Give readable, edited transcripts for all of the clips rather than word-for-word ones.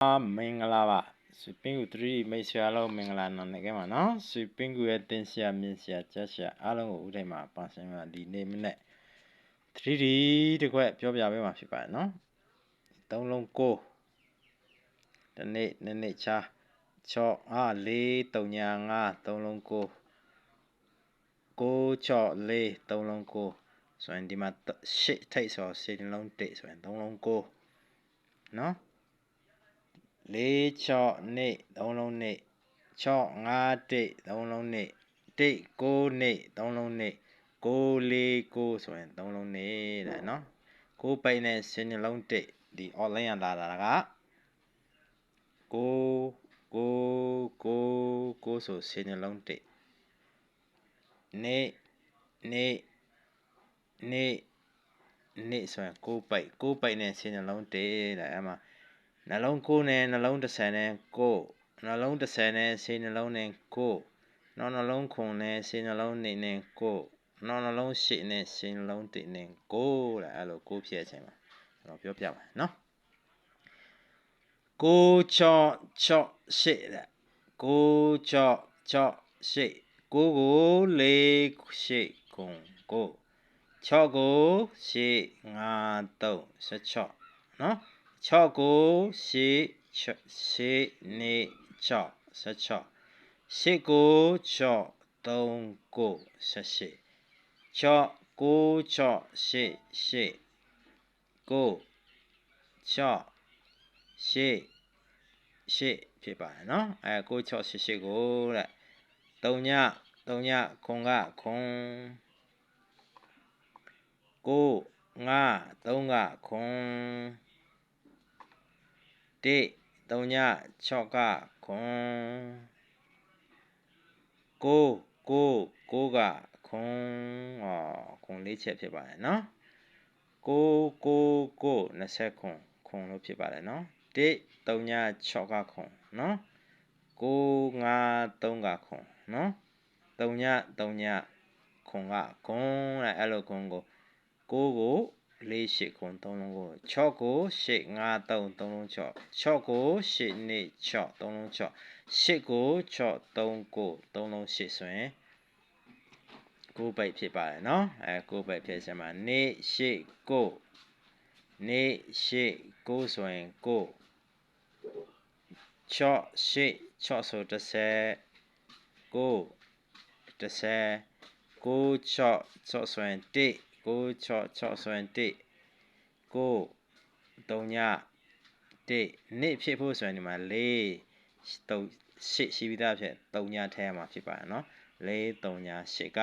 မင်္ဂလာပါဆွေပင်ကူ3မိတ်ဆွေအားလုံးမင်္ဂလာနံနက်ခင်းပါနော်ဆွေပင်ကူရဲ့တင်ဆရာမြင်ဆရာကြားဆရာအားလုံးကိုဦးထိပ်မှာပါဆိုင်မှာဒီနေ့မနေ့3D တကွက်ပြောပြပေးမှာဖြစ်ပါတယ်နော်3လုံး9ဒီနေ့ချာ6အား4 3ညာ5 3လုံး9 6 4 3လုံး9ဆိုရင်ဒီမှာ8ထိပ်ဆို10လုံး1ဆိုရင်3လုံး9နော်4 6နေ့3လုံးနေ့6 5တိ3လုံးနေ့တိ9နေ့3လုံးနေ့9 4 9ဆိုရင်3လုံးနေ့တဲ့နော်9ပိတ်နဲ့10နှလုံးတိဒီ online ရလာတာက9 9 9 9ဆို10နှလုံးတိနေ့ဆိုရင်9ပိတ်နဲ့10နှလုံးတိတဲ့အဲ့မှာနှလုံး9နဲ့နှလုံး10နဲ့9နှလုံး10နဲ့10နှလုံးနဲ့9နောက်နှလုံး9နဲ့10နှလုံးနဲ့9နောက်နှလုံး8နဲ့10နှလုံး1နဲ့9တဲ့အဲ့လို9ဖြစ်တဲ့အချိန်မှာကျွန်တော်ပြောပြပါနော်9 6 6 8တဲ့9 6 6 8 9ကို4 8 9 6ကို8 5 3 16နော်6ကို8နေ6 16 8ကို6 3 9 18 6 9 6 8 8 9 6 8 8ဖြစ်ပါတယ်နော်9 6 8 8ကိုတဲ့3ညခွန်ကခွန်9 5 3ကခွန်1 3ည6ကခွန်9 9 9ကခွန်ခွန်4ချက်ဖြစ်ပါတယ်နော်9 9 9 20ခွန်လို့ဖြစ်ပါတယ်နော်1 3ည6ကခွန်နော်9 5 3ကခွန်နော်3ညခွန်ကခွန်တဲ့အဲ့လိုခွန်ကို9ကို4 8ခွန်3လုံးကို6ကို8 5 3 3လုံး6 6ကို8နေ6 3လုံး6 8ကို6 3 9 3လုံး8ဆိုရင်9ပိတ်ဖြစ်ပါတယ်နော်9ပိတ်ဖြစ်စမှာနေ8 9နေ8 9ဆိုရင်9 6 8 6ဆို10 9 10 9 6 6ဆိုရင်1 9 6 6ဆိုရင်1 9 3ည1နေ့ဖြစ်ဖို့ဆိုရင်ဒီမှာ4 8ရှိပြီးသားဖြစ်3ညထဲမှာဖြစ်ပါတယ်နော်4 3ည8က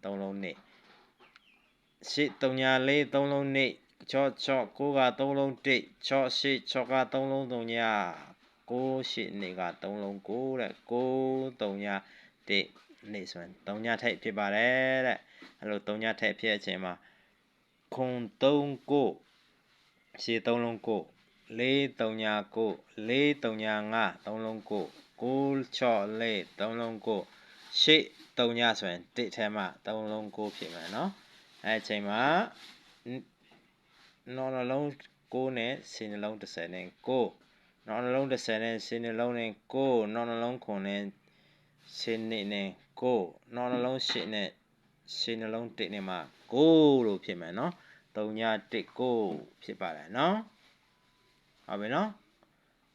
3လုံးနေ့8 3ည4 3လုံးနေ့6 6 9က3လုံး1 6 8 6က3လုံး3ည9 8နေ့က3လုံး9တဲ့9 3ည1နေ့ဆိုရင်3ညထိပ်ဖြစ်ပါတယ်တဲ့အဲ့လို3ညထိပ်ဖြစ်တဲ့အချိန်မှာခွန်3 9ရှေ့3လုံး9 4 3ည9 4 3ည5 3လုံး9 9 6 4 3လုံး9ရှေ့3ညဆိုရင်1ထဲမှာ3လုံး9ဖြစ်မယ်နော်အဲ့အချိန်မှာနော်နှလုံး9နဲ့10နှလုံး10နဲ့9နော်နှလုံး10နဲ့10နှလုံးနဲ့9နော်နှလုံး9နဲ့10နဲ့9နော်နှလုံး8နဲ့10နှလုံး1နဲ့မှာ9လို့ဖြစ်မယ်နော်3ည1 9ဖြစ်ပါတယ်နော်ဟုတ်ပြီနော်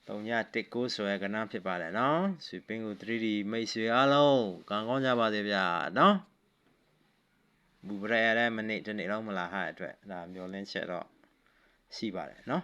3ည1 9ဆိုရယ်ကဏ္ဍဖြစ်ပါတယ်နော်ဆွေပင်ကို 3D မိတ်ဆွေအားလုံးကံကောင်းကြပါစေဗျာနော်ဘူပရရတဲ့မိနစ်တစ်နေ့လုံးမလာဟအတွက်ဒါမျောလင်းချက်တော့ရှိပါတယ်နော်